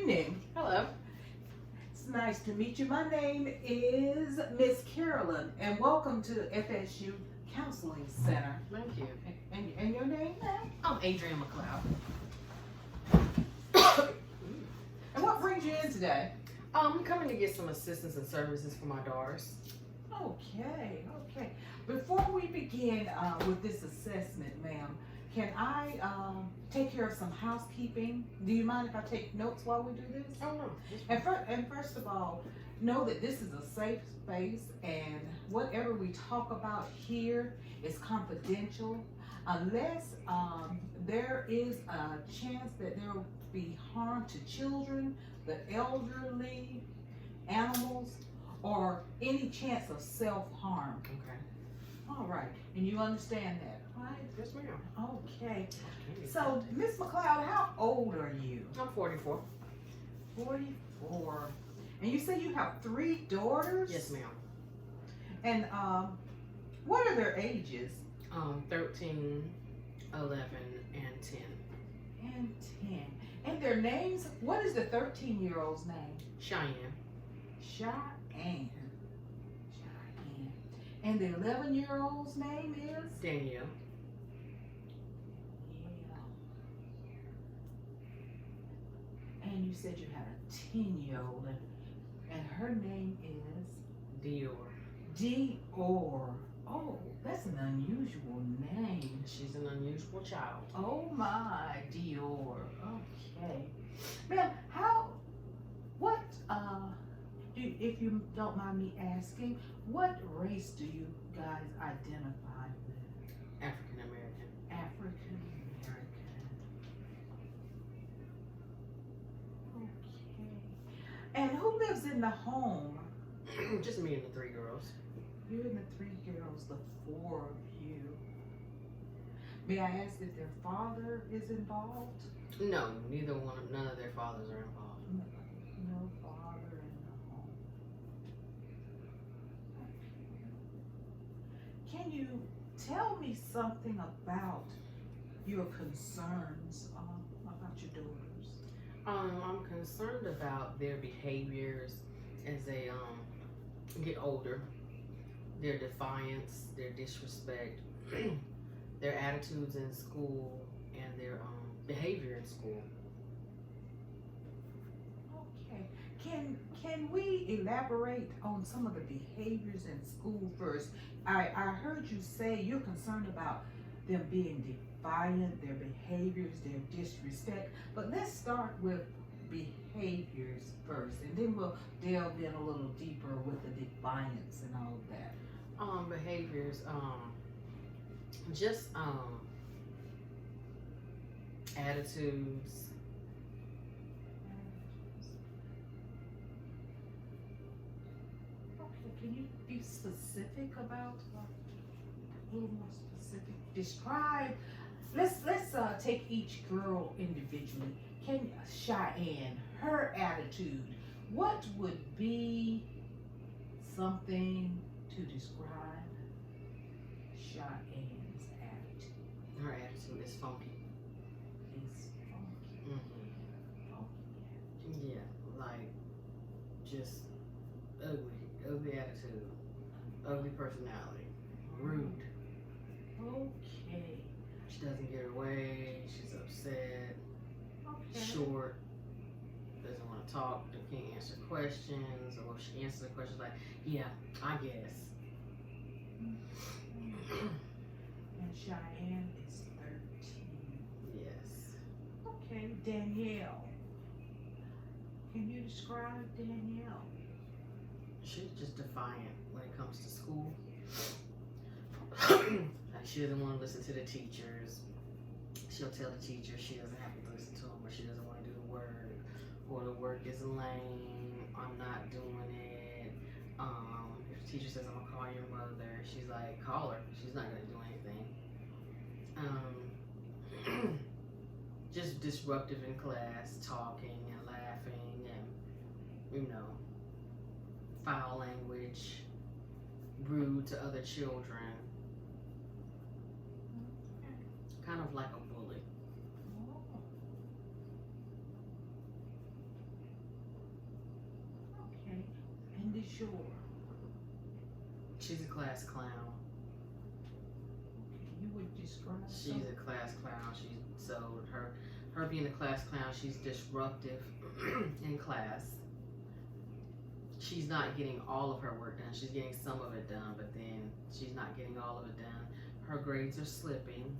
evening. Hello. It's nice to meet you. My name is Miss Carolyn, and welcome to FSU Counseling Center. Thank you. And your name, ma'am? I'm Adrian McLeod. And what brings you in today? I'm coming to get some assistance and services for my daughters. Okay. Before we begin with this assessment, ma'am, can I take care of some housekeeping? Do you mind if I take notes while we do this? Oh, no. And first of all, know that this is a safe space, and whatever we talk about here is confidential, unless there is a chance that there will be harm to children, the elderly, animals, or any chance of self-harm. Okay. All right, and you understand that, right? Yes, ma'am. Okay. So, Miss McLeod, how old are you? I'm 44. 44. And you say you have 3 daughters? Yes, ma'am. And what are their ages? 13, 11, and 10. And 10. And their names? What is the 13-year-old's name? Cheyenne. Cheyenne. And the 11-year-old's name is? Danielle. Yeah. And you said you had a 10-year-old, and her name is? Dior. Dior. Oh, that's an unusual name. She's an unusual child. Oh my, Dior. Okay. Ma'am, if you don't mind me asking, what race do you guys identify with? African American. African American. Okay. And who lives in the home? Just me and the 3 girls. You and the 3 girls, the 4 of you. May I ask if their father is involved? No, none of their fathers are involved. No father in the home. Can you tell me something about your concerns about your daughters? I'm concerned about their behaviors as they get older. Their defiance, their disrespect, their attitudes in school, and their behavior in school. Okay. Can we elaborate on some of the behaviors in school first? I heard you say you're concerned about them being defiant, their behaviors, their disrespect. But let's start with behaviors first, and then we'll delve in a little deeper with the defiance and all of that. Behaviors, just attitudes. Okay, can you be specific about a little more specific? Describe. Let's take each girl individually. Can Cheyenne, her attitude, what would be something to describe Cheyenne's attitude? Her attitude is funky. It's funky. Mm-hmm. Funky. Yeah, like just ugly attitude, ugly personality, rude. Okay. She doesn't get her way. She's upset. Okay. Short. Doesn't want to talk. Can't answer questions. Or if she answers a question like, "Yeah, I guess." And Cheyenne is 13. Yes. Okay, Danielle. Can you describe Danielle? She's just defiant when it comes to school. Like she doesn't want to listen to the teachers. She'll tell the teacher she doesn't have to listen to them, or she doesn't want to do the work, or the work is lame. I'm not doing it. If the teacher says I'm gonna call your mother, she's like, call her. She's not gonna do anything. Just disruptive in class, talking and laughing, and foul language, rude to other children. Kind of like a bully. jour? She's a class clown. You would describe She's some- a class clown. Her being a class clown, she's disruptive in class. She's not getting all of her work done. She's getting some of it done, but then she's not getting all of it done. Her grades are slipping.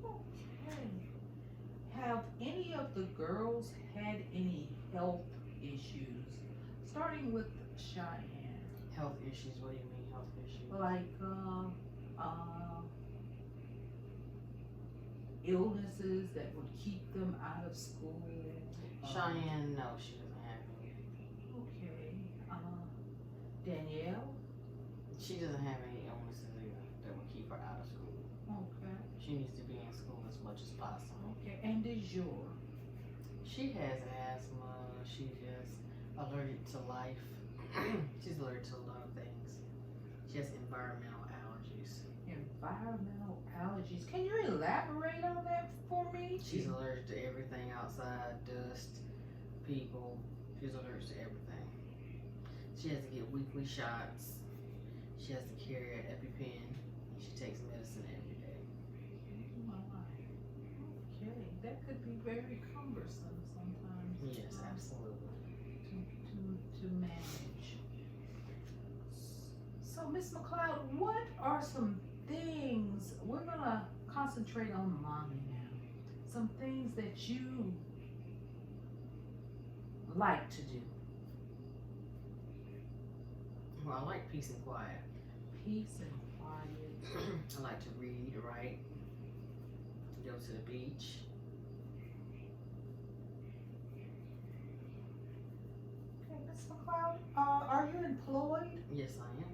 Okay. Have any of the girls had any health issues? Starting with Cheyenne. Health issues. What do you mean health issues? Like illnesses that would keep them out of school. Cheyenne, no, she doesn't have any. Okay. Danielle. She doesn't have any illnesses either that will keep her out of school. Okay. She needs to be in school as much as possible. Okay. And de jour. She has asthma. She's just allergic to life. She's allergic to a lot of things. She has environmental allergies. Environmental allergies. Can you elaborate on that for me? She's allergic to everything outside, dust, people. She's allergic to everything. She has to get weekly shots. She has to carry an EpiPen. And she takes medicine every day. Okay, that could be very cumbersome sometimes. Yes, absolutely. To manage. So, Miss McLeod, what are some things we're gonna concentrate on mommy now? Some things that you like to do. Well, I like peace and quiet. Peace and quiet. I like to read, write, go to the beach. Okay, Miss McLeod, are you employed? Yes, I am.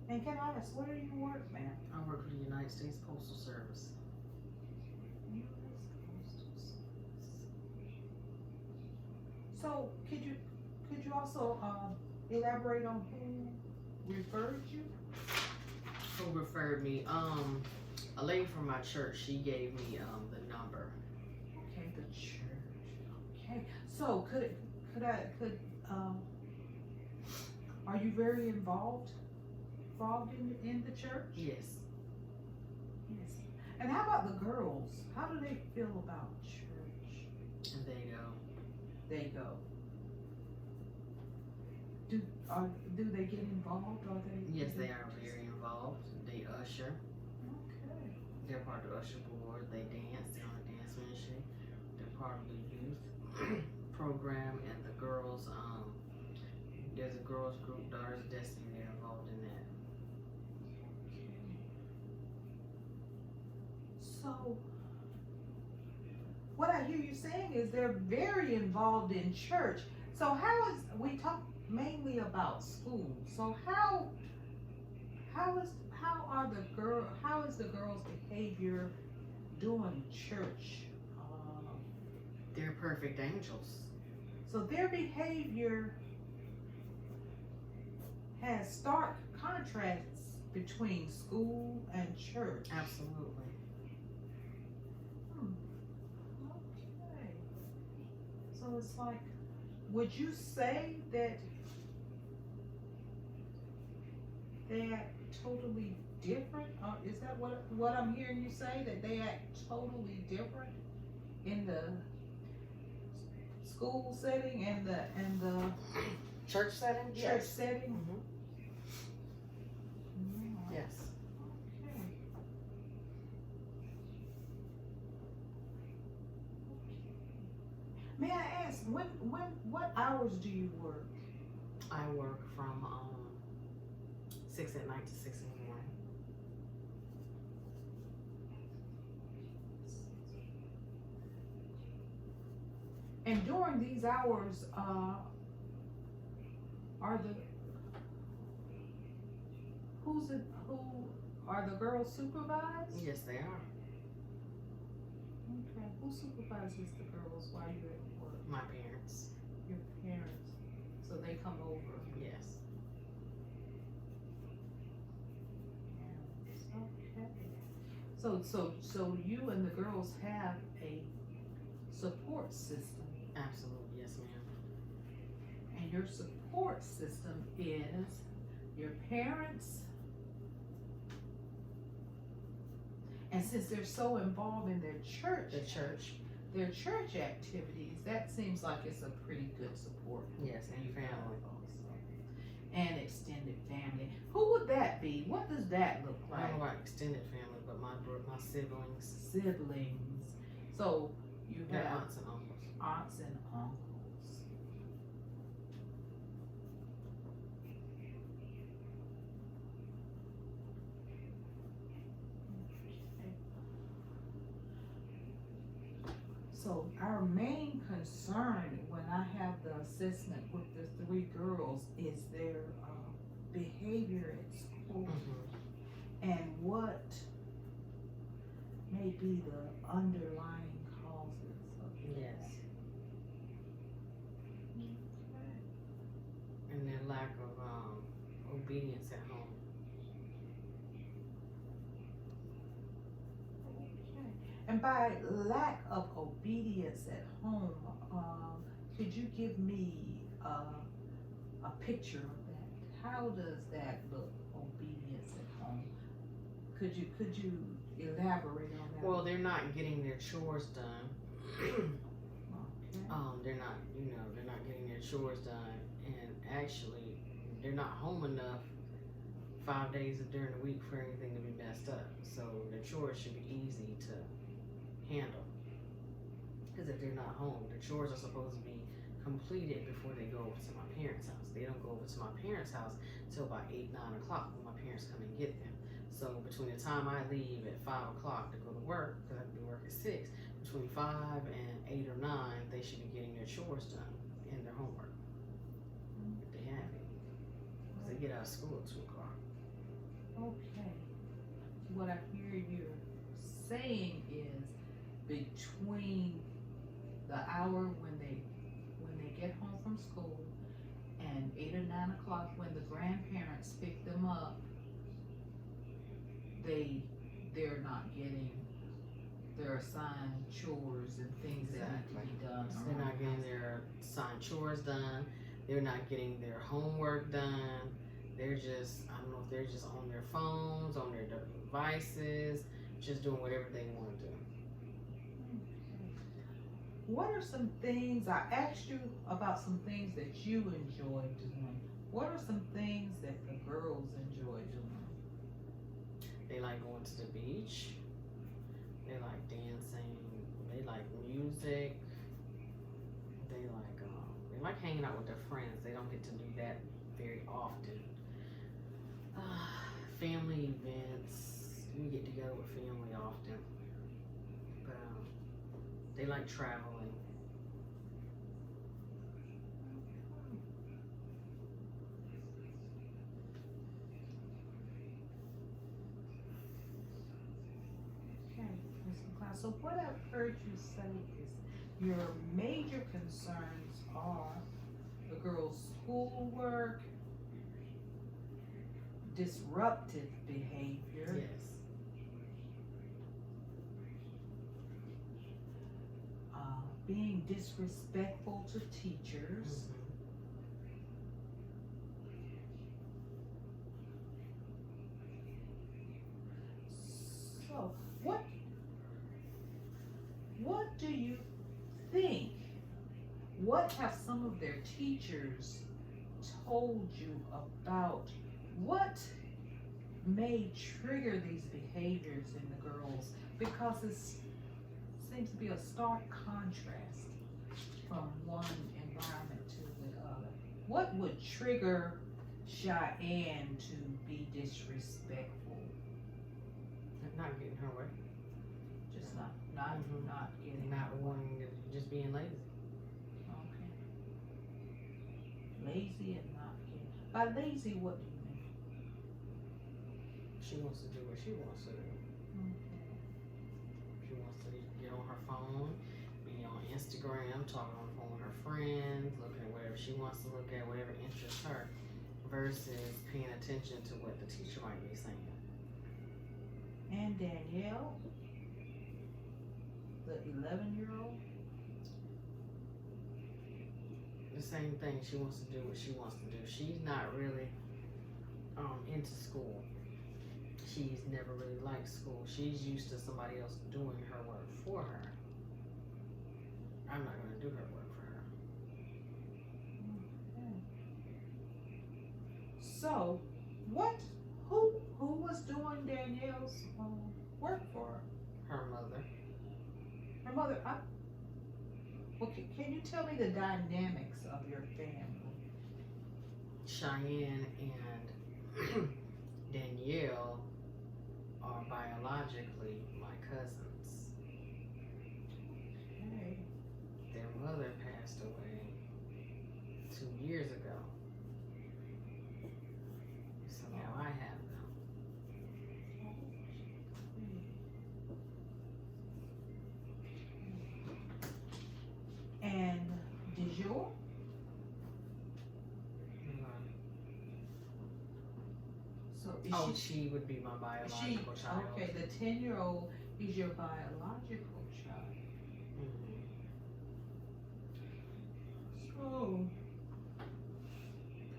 And can I ask, where do you work, ma'am? I work for the United States Postal Service. So, could you also elaborate on who referred you? Who referred me? A lady from my church. She gave me the number. Okay, the church. Okay, so are you very involved in the church? Yes. Yes. And how about the girls? How do they feel about church? And they go. They go. Do they get involved? Are they? Yes, they are very involved. They usher. Okay. They're part of the usher board. They dance. They're on the dance ministry. They're part of the youth program and the girls. There's a girls group, Daughters of Destiny. They're involved in that. So, what I hear you saying is they're very involved in church. So we talk mainly about school. So how is the girls' behavior doing church? They're perfect angels. So their behavior has stark contrasts between school and church. Absolutely. Okay. So it's like, would you say that they're totally different? Or is that what I'm hearing you say? That they act totally different in the school setting and the Church setting? church setting? Mm-hmm. Yes. Okay. May I ask, what hours do you work? I work from 6 at night to 6 in the morning. And during these hours, who are the girls supervised? Yes, they are. Okay, who supervises the girls while you're at work? My parents. Your parents, so they come over. Yes. Okay. So you and the girls have a support system, Absolutely, yes, ma'am. and your support system is your parents. And since they're so involved in their The church, activities, that seems like it's a pretty good support. yes, and You family. have also. And extended family. Who would that be? What does that look I don't like? know about extended family, but my siblings, Siblings. So you their have aunts and uncles. aunts and uncles. So our main concern when I have the assessment with the three girls is their behavior at school and what may be the underlying causes of it. Yes, and their lack of obedience at home. And by lack of obedience at home, could you give me a picture of that? How does that look, obedience at home? Could you elaborate on that? Well, they're not getting their chores done. Okay. They're not getting their chores done, and actually, they're not home enough 5 days during the week for anything to be messed up. So their chores should be easy to handle. Because if they're not home, the chores are supposed to be completed before they go over to my parents' house. They don't go over to my parents' house till about 8, 9 o'clock when my parents come and get them. So between the time I leave at 5 o'clock to go to work, because I have to be work at 6, between 5 and 8 or 9, they should be getting their chores done and their homework. If they have it. Because they get out of school at 2 o'clock. Okay. What I hear you saying is between the hour when they get home from school and 8 or 9 o'clock when the grandparents pick them up, they're not getting their assigned chores and things that need to be done. They're not getting their assigned chores done. They're not getting their homework done. They're just, I don't know if they're just on their phones, on their devices, just doing whatever they want to do. What are some things, I asked you about some things that you enjoy doing. What are some things that the girls enjoy doing? They like going to the beach. They like dancing. They like music. They like hanging out with their friends. They don't get to do that very often. Family events. We get together with family often. But they like traveling. So what I've heard you say is your major concerns are the girls' schoolwork, disruptive behavior, Yes. Being disrespectful to teachers, So what do you think? What have some of their teachers told you about what may trigger these behaviors in the girls? Because it seems to be a stark contrast from one environment to the other. What would trigger Cheyenne to be disrespectful? Not getting her way. Just not getting Not wanting to, just being lazy. Okay. Lazy and not getting. By lazy, what do you mean? She wants to do what she wants to do. Okay. She wants to get on her phone, be on Instagram, talking on the phone with her friends, looking at whatever she wants to look at, whatever interests her, versus paying attention to what the teacher might be saying. And Danielle, the 11-year-old. The same thing. She wants to do what she wants to do. She's not really into school. She's never really liked school. She's used to somebody else doing her work for her. I'm not going to do her work for her. Okay. So, who was doing Danielle's work for her? Her mother. Her mother. Can you tell me the dynamics of your family? Cheyenne and Danielle are biologically my cousins. Okay. Their mother passed away 2 years ago. So now I have them. And Dijon? So is she would be my biological child. Okay, the 10-year-old is your biological child. Mm-hmm.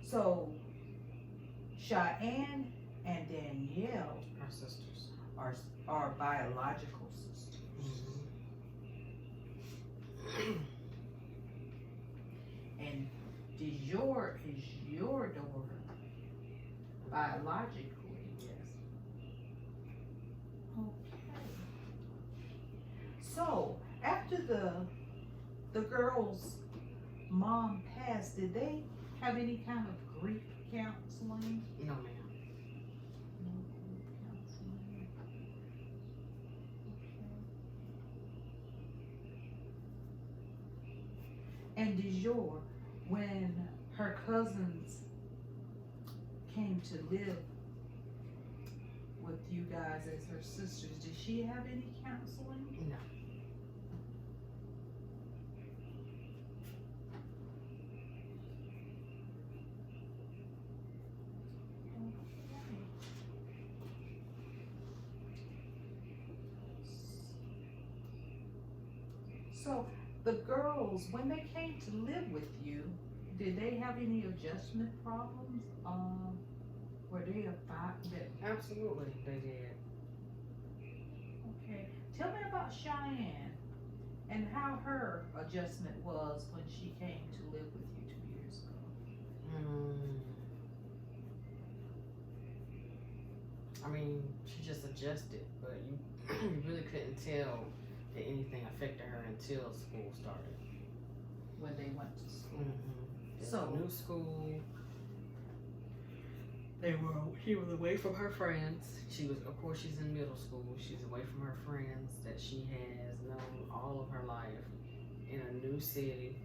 So Cheyenne and Danielle Our sisters. are biological sisters. Mm-hmm. And Dijon is your daughter, biologically. Yes. Okay. So after the girl's mom passed, did they have any kind of grief counseling? No, ma'am. No grief counseling. Okay. And Dijon, when her cousins came to live with you guys as her sisters, did she have any counseling? No. So the girls, when they came to live with you, did they have any adjustment problems? Were they a that? Absolutely, they did. Okay. Tell me about Cheyenne and how her adjustment was when she came to live with you 2 years ago. I mean, she just adjusted, but you really couldn't tell that anything affected her until school started. When they went to school. Mm-hmm. So new school. She was away from her friends. She was, of course, she's in middle school. She's away from her friends that she has known all of her life in a new city.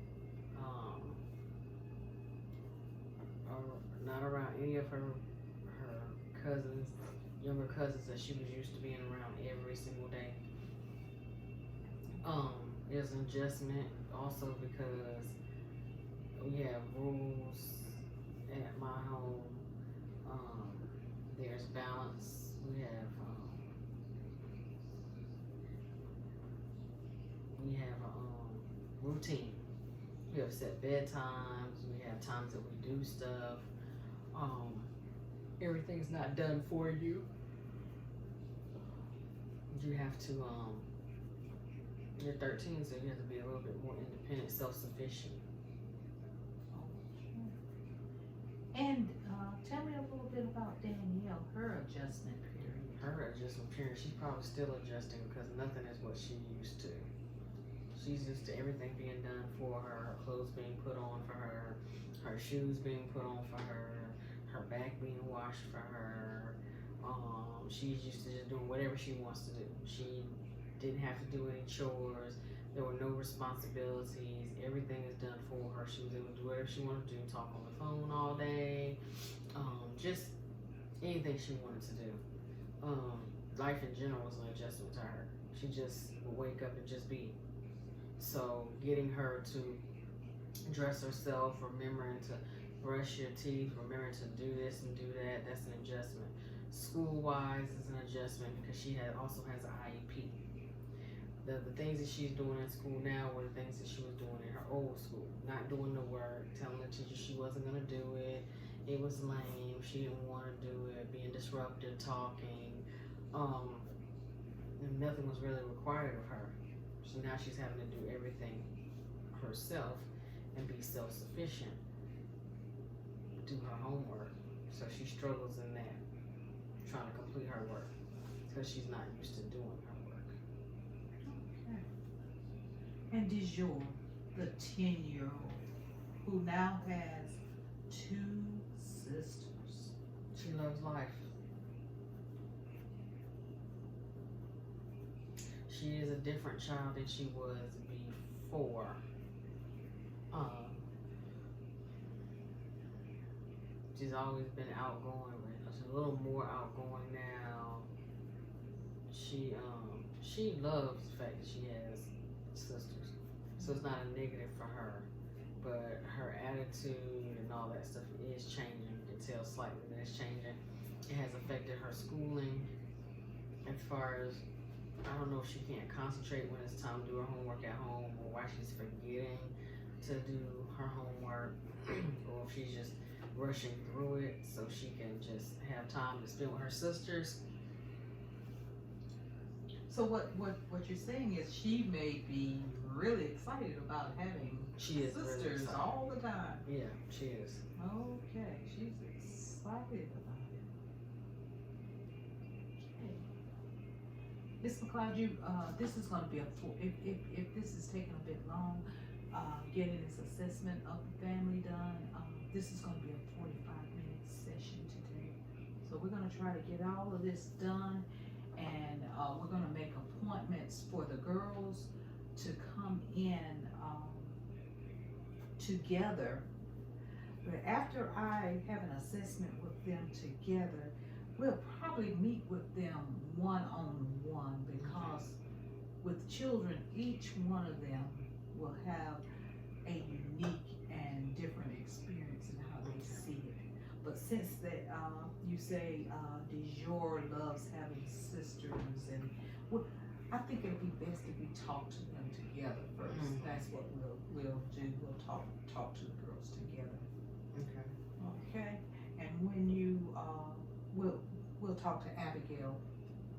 Not around any of her cousins, younger cousins that she was used to being around every single day. There's an adjustment also because we have rules at my home. There's balance. We have a routine. We have set bedtimes. We have times that we do stuff. Everything's not done for you. You have to you're 13, so you have to be a little bit more independent, self-sufficient. And tell me a little bit about Danielle, her adjustment period. Her adjustment period, she's probably still adjusting because nothing is what she used to. She's used to everything being done for her clothes being put on for her shoes being put on for her back being washed for her. She's used to just doing whatever she wants to do. She didn't have to do any chores. There were no responsibilities. Everything is done for her. She was able to do whatever she wanted to do, talk on the phone all day, just anything she wanted to do. Life in general was an adjustment to her. She just would wake up and just be. So getting her to dress herself, remembering to brush your teeth, remembering to do this and do that, that's an adjustment. school wise is an adjustment because she also has an IEP. The things that she's doing in school now were the things that she was doing in her old school. Not doing the work, telling the teacher she wasn't gonna do it. It was lame. She didn't want to do it. Being disruptive, talking, and nothing was really required of her. So now she's having to do everything herself and be self-sufficient. Do her homework. So she struggles in that, trying to complete her work because she's not used to doing her work. Okay. And DeJour, the 10-year-old, who now has 2 sisters. She loves life. She is a different child than she was before. She's always been outgoing, but she's a little more outgoing now. She loves the fact that she has sisters, so it's not a negative for her. But her attitude and all that stuff is changing. You can tell slightly that it's changing. It has affected her schooling as far as, I don't know if she can't concentrate when it's time to do her homework at home, or why she's forgetting to do her homework, or if she's just rushing through it so she can just have time to spend with her sisters. So what you're saying is she may be really excited about having She is sisters really excited. all the time. Yeah, she is. Okay, she's excited about it. Okay. Ms. McLeod, this is going to be if this is taking a bit long, getting this assessment of the family done, this is going to be a 45-minute session today. So we're going to try to get all of this done, and we're going to make appointments for the girls to come in together. But after I have an assessment with them together, we'll probably meet with them one-on-one, because with children, each one of them will have a unique and different experience in how they see it. But since that you say DeJour loves having sisters, and I think it'll be best if we talk to them together first. Mm-hmm. That's what we'll do. We'll talk to the girls together. Okay. Okay. And when you we'll talk to Abigail,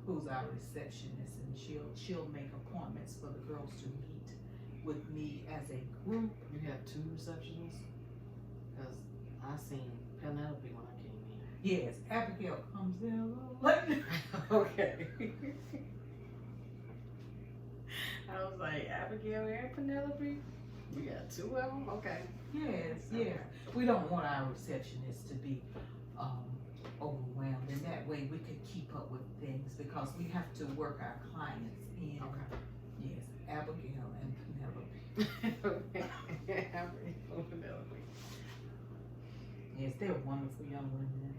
who's our receptionist, and she'll make appointments for the girls to meet with me as a group. You have 2 receptionists? Because I seen Penelope when I came in. Yes, Abigail comes in a little late. Okay. I was like, Abigail and Penelope? You got 2 of them? Okay. Yes. We don't want our receptionists to be overwhelmed, and that way we can keep up with things, because we have to work our clients in. Okay. Yes, Abigail and Penelope. Abigail and Penelope. Yes, they're wonderful young women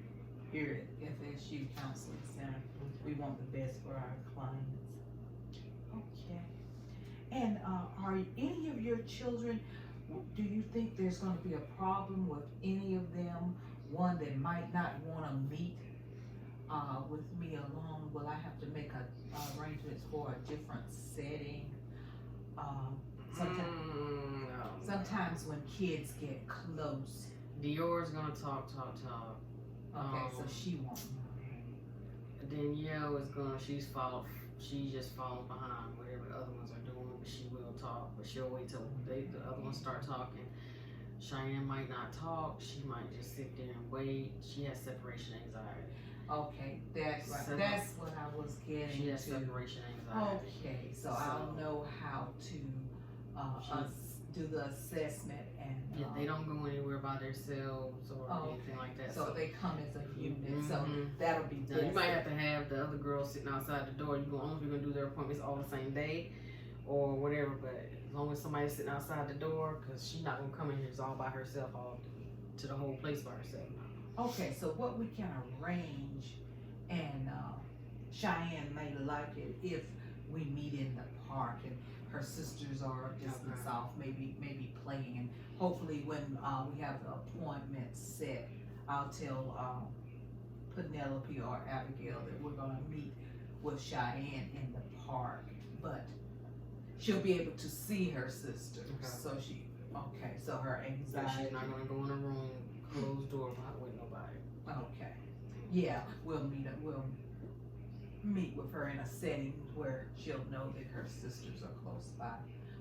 here at FSU Counseling Center. We want the best for our clients. Okay. And are any of your children, do you think there's going to be a problem with any of them? One that might not want to meet with me alone? Will I have to make arrangements for a different setting? Sometimes when kids get close. Dior's gonna talk. Okay, so she won't know. Danielle is gonna, she's just following behind whatever the other ones are doing, but she will talk, but she'll wait till the other ones start talking. Cheyenne might not talk, she might just sit there and wait. She has separation anxiety. Okay, that's right. So That's what I was getting She has to. separation anxiety. Okay, so I'll know how to do the assessment, and Yeah, they don't go anywhere by themselves or anything like that. So they come as a unit. So Mhm. that'll be Now, best. you might have to have the other girls sitting outside the door. I don't know if you're gonna do their appointments all the same day or whatever, but as long as somebody's sitting outside the door, because she's not gonna come in here all by herself, all to the whole place by herself. Okay, so what we can arrange, and Cheyenne may like it if we meet in the park and her sisters are a distance off, maybe playing, and hopefully when we have the appointment set, I'll tell Penelope or Abigail that we're gonna meet with Cheyenne in the park, but she'll be able to see her sister. Okay. So so her Yeah, anxiety. she's not gonna go in a room, closed door, with nobody. Okay. Yeah, we'll meet with her in a setting where she'll know that her sisters are close by.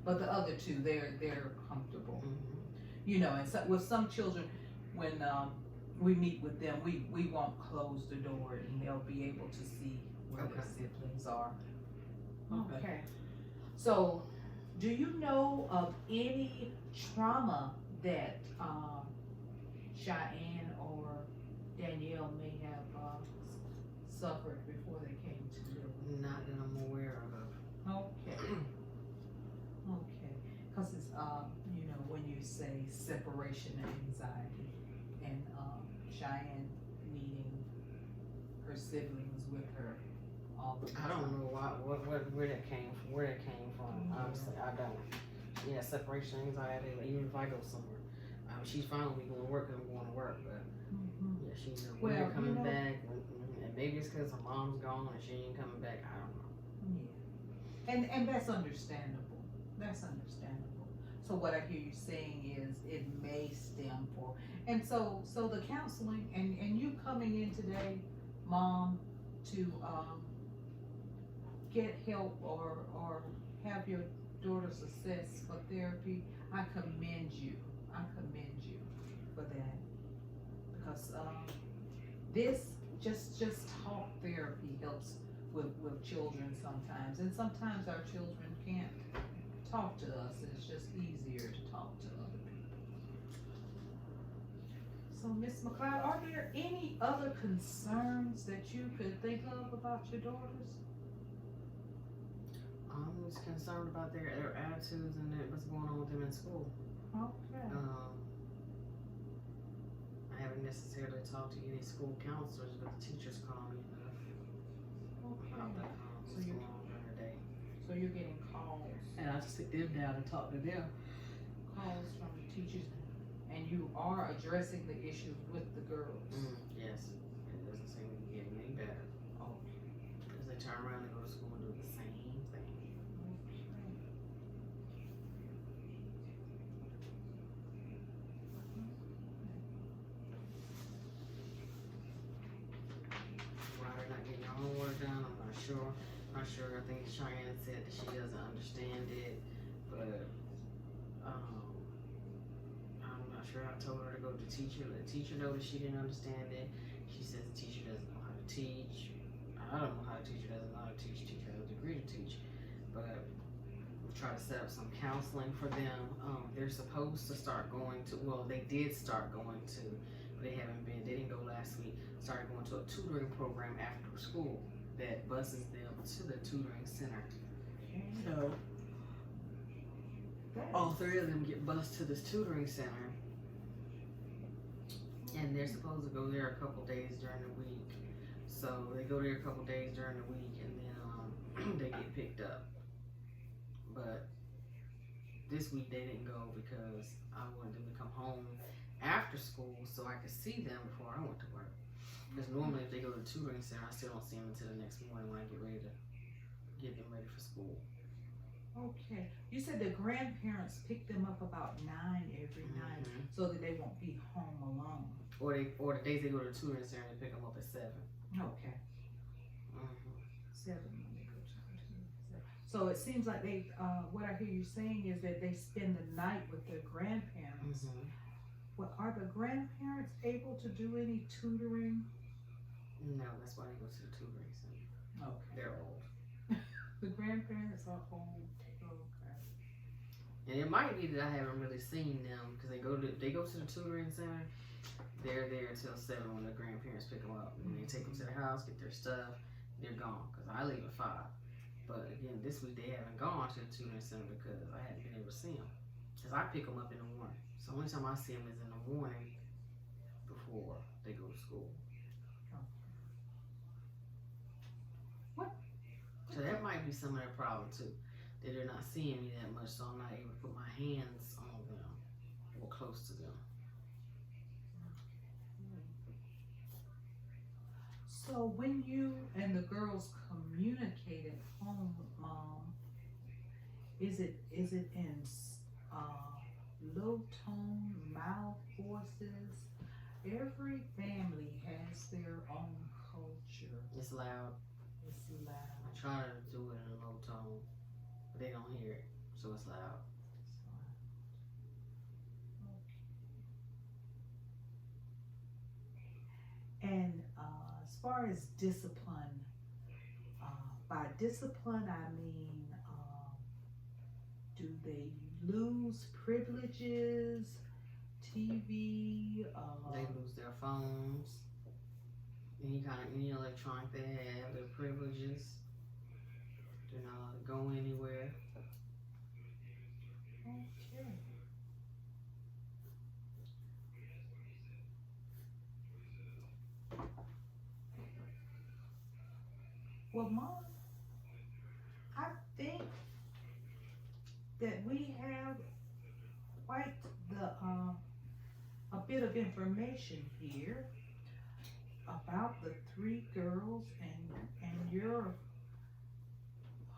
But the other two, they're comfortable. Mm-hmm. And so with some children, when we meet with them, we won't close the door and they'll be able to see where their siblings are. Okay. So, do you know of any trauma that Cheyenne or Danielle may have suffered before they came to live? Not that I'm aware of. Okay. Okay. Because it's when you say separation anxiety and Cheyenne needing her siblings with her all the time. I don't know where that came from. Honestly, I don't. Yeah, separation anxiety. Even if I go somewhere, she's fine with me going to work. I'm going to work, but yeah, she's when they're coming back. And maybe it's because her mom's gone and she ain't coming back. I don't know. Yeah, and that's understandable. That's understandable. So what I hear you saying is it may stem for, and so the counseling and you coming in today, Mom, to get help or have your daughters assessed for therapy. I commend you for that, because this just talk therapy helps with children sometimes, and sometimes our children can't talk to us. It's just easier to talk to other people. So, Miss McLeod, are there any other concerns that you could think of about your daughters? I'm just concerned about their attitudes and what's going on with them in school. Okay. I haven't necessarily talked to any school counselors, but the teachers call me enough about that. What's going on during the day. So you're getting calls. And I just sit them down and talk to them. Calls from the teachers, and you are addressing the issues with the girls. Yes, it doesn't seem to be getting any better. Oh, because they turn around and go to school and do the same thing. Why they're not getting their homework done, I'm not sure. I think Cheyenne said that she doesn't understand it, but I'm not sure. I told her to go to the teacher. The teacher know that she didn't understand it. She says the teacher doesn't know how to teach. I don't know how the teacher doesn't know how to teach. Teacher has a degree to teach, but we'll try to set up some counseling for them. They're supposed to start going to. Well, they did start going to, but they haven't been. They didn't go last week. Started going to a tutoring program after school that buses them to the tutoring center. So all three of them get bused to this tutoring center, and they're supposed to go there a couple days during the week. So they go there a couple days during the week, and then they get picked up. But this week they didn't go because I wanted them to come home after school so I could see them before I went to work. Because normally if they go to the tutoring center, I still don't see them until the next morning when I get ready to get them ready for school. Okay. You said the grandparents pick them up about 9 every night so that they won't be home alone. Or the days they go to the tutoring center, they pick them up at 7. Okay. 7 when they go to the tutoring center. So it seems like they, what I hear you saying is that they spend the night with their grandparents. Well, are the grandparents able to do any tutoring? No, that's why they go to the tutoring center. Okay. They're old. The grandparents are old. Okay. And it might be that I haven't really seen them because they go to the tutoring center. They're there till 7 when the grandparents pick them up, and they take them to the house, get their stuff. They're gone because I leave at 5. But again, this week they haven't gone to the tutoring center because I hadn't been able to see them. Because I pick them up in the morning. So the only time I see them is in the morning before they go to school. What? So that might be some of their problem too. That they're not seeing me that much, so I'm not able to put my hands on them or close to them. So when you and the girls communicate at home, is it in low tone, mild voices? Every family has their own culture. It's loud. It's loud. I try to do it in a low tone, but they don't hear it, so it's loud. And as far as discipline, by discipline I mean, do they lose privileges, TV? They lose their phones, any electronic they have, their privileges. They're not allowed to go anywhere. Okay. Well, Mom, I think that we have quite a bit of information here about the three girls and your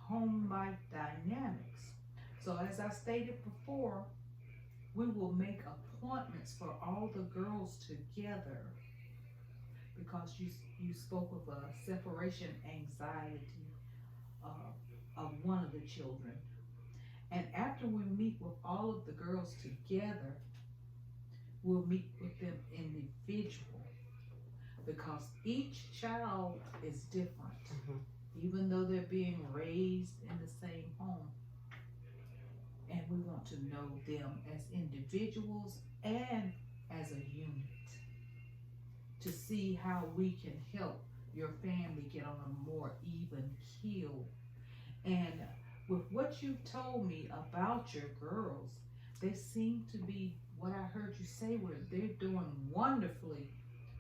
home life dynamics. So as I stated before, we will make appointments for all the girls together because you spoke of a separation anxiety of one of the children. And after we meet with all of the girls together, we'll meet with them individual because each child is different. Even though they're being raised in the same home. And we want to know them as individuals and as a unit to see how we can help your family get on a more even keel. And with what you've told me about your girls, they seem to be, what I heard you say, where they're doing wonderfully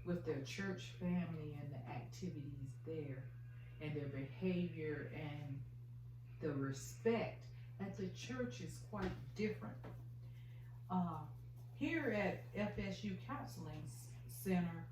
with their church family and the activities there and their behavior and the respect at the church is quite different. Here at FSU Counseling Center,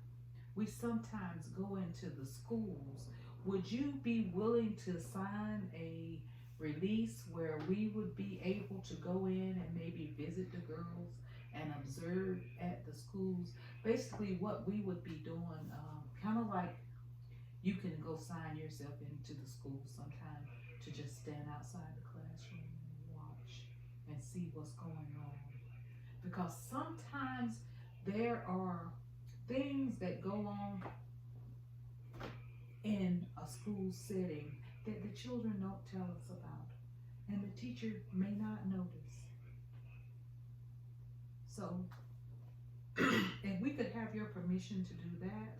we sometimes go into the schools. Would you be willing to sign a release where we would be able to go in and maybe visit the girls and observe at the schools? Basically what we would be doing, kind of like you can go sign yourself into the school sometime to just stand outside the classroom and watch and see what's going on. Because sometimes there are things that go on in a school setting that the children don't tell us about, and the teacher may not notice. So, if we could have your permission to do that.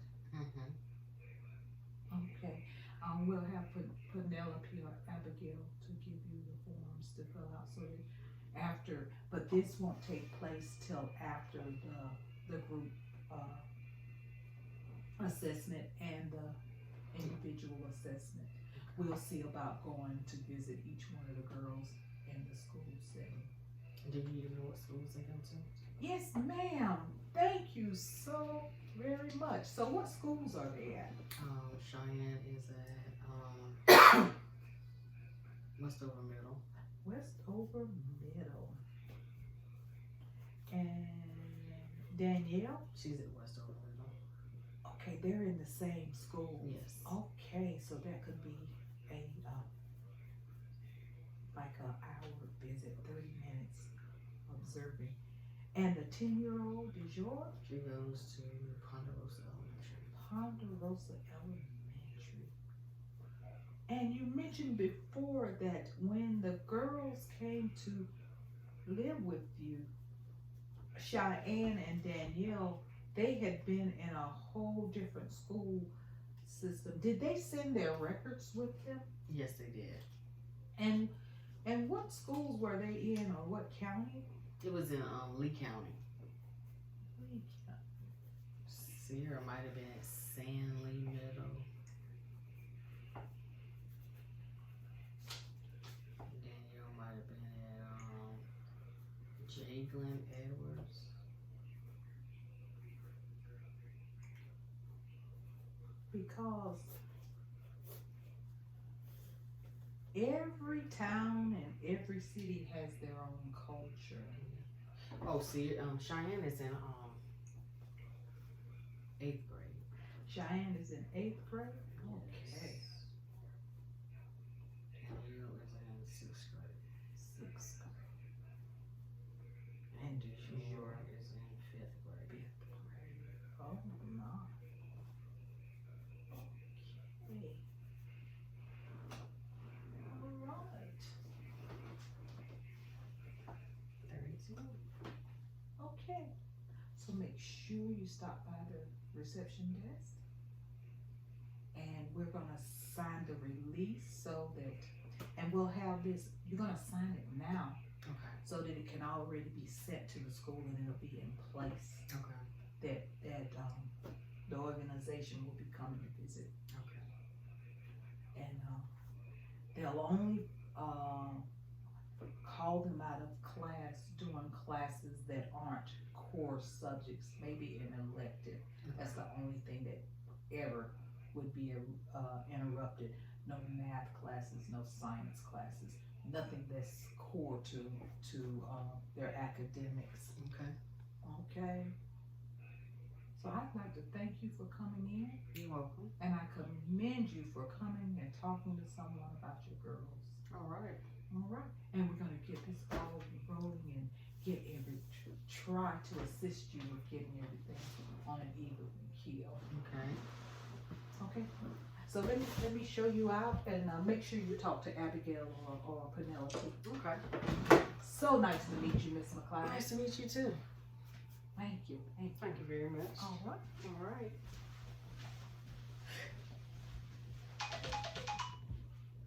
Okay, we'll have Penelope or Abigail to give you the forms to fill out, so that after, but this won't take place till after the group assessment and the individual assessment. We'll see about going to visit each one of the girls in the school setting. Do you even know what schools they go to? Yes, ma'am. Thank you so very much. So what schools are they at? Cheyenne is at Westover Middle. Westover Middle. And Danielle? She's at Westover Middle. Okay, they're in the same school. Yes. Okay, so that could be a like an hour visit, 30 minutes observing. And the 10-year-old is yours? She goes to Ponderosa Elementary. Ponderosa Elementary. And you mentioned before that when the girls came to live with you, Cheyenne and Danielle, they had been in a whole different school system. Did they send their records with them? Yes, they did. And what schools were they in, or what county? It was in Lee County. Lee County. Sierra might have been at Sanley Middle. Danielle might have been at J. Glenn Edwards. because every town and every city has their own culture. Oh, see, Cheyenne is in 8th grade. Cheyenne is in 8th grade? Okay. Yes. And you is in 6th grade. 6th grade. And Du jour is in 5th grade. 5th grade. Oh my. Okay. Alright. 32. Okay. So make sure you stop by the reception desk. And we're gonna sign the release so that, and we'll have this, you're gonna sign it now Okay. so that it can already be sent to the school and it'll be in place. Okay. That the organization will be coming to visit. Okay. And they'll only call them out of class during classes that aren't core subjects, maybe an elective. That's the only thing that ever would be interrupted. No math classes, no science classes, nothing that's core to their academics. Okay. Okay. So I'd like to thank you for coming in. You're welcome. And I commend you for coming and talking to someone about your girls. All right. All right. And we're going to get this ball rolling and get try to assist you with getting everything on an even keel. Okay. Okay. So let me show you out and make sure you talk to Abigail or Penelope. Okay. So nice to meet you, Miss McLeod. Nice to meet you too. Thank you. Thank you. Thank you very much. All right. All right.